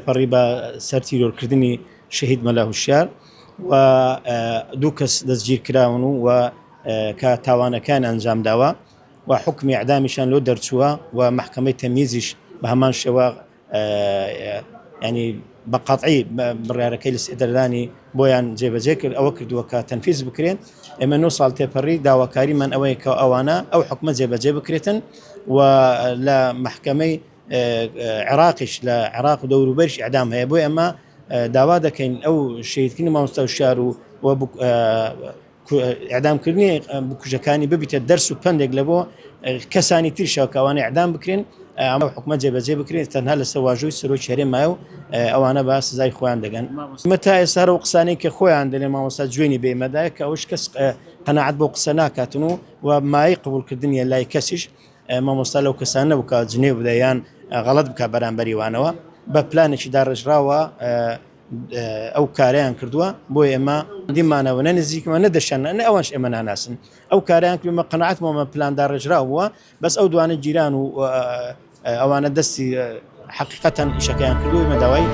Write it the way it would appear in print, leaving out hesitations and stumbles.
تێپەڕی بە سەرتیرۆرکردنی شەهید مەلا هوشیار و دوو کەس دەستگیر کراون و کە تاوانەکان ئەنجام داوە و حکمی ئەعدامیشان لۆ دەرچووە و محکەمەی تەمیزیش بە هەمان شێوە ینی بە قەتعی بڕیارەکەی لە سێدەردانی بۆیان جێبەجێ کرد ئەوە کردووە کە تەنفیز بکرێن. ئێمە 9 ساڵ تێپەڕی داواکاریمان ئەوەیە کە ئەوانە ئەو حکومە جێبەجێ بکرێتن و لە محکەمەی عێراقیش لە عێراق و دەوروبەریش ئەعدام هەیە. بۆی ئەمە داوا دەکەین ئەو شەهیدکردنی مامۆستا هوشیار و ئەعدامکردنی بکوژەکانی ببیتە دەرس و پندێک لە بۆ کەسانی تریشەوە کە ئەوانەی ئەعدام بکرێن ئەمە حکومە جێبەجێ بکرێت تەنها لەسەر واژۆی سەرۆکی هەرێمایە و ئەوانە بە سزای خۆیان دەگەن. تا ئێستا و قسانەی کە خۆیان دەڵێ مامۆستا جوێنی بێمەدایە کە ئەوش کەس قەناعەت بۆ قسە ناکاتن و مای قبولکردنیە لای کەسیش مامۆستا لەو کەسان نەبوو کە جنێ بدەیان غەڵەت بکە بەرامبەری وانەوە بە پلانێکی داڕژراوە ئەو کاریان کردووە. بۆی ئێمە دیمانەوە نەنزیکمە نەدەشان ئەوانش ئێمە ناناسن ئەو کاریان کردمە قەناعەتمەوە پلان داڕژرا بووە بەس ئەو دوانە جیران و ئەوانە دەستی حقیقەتەن ئیشەکەیان کردووە. ئێمە داوای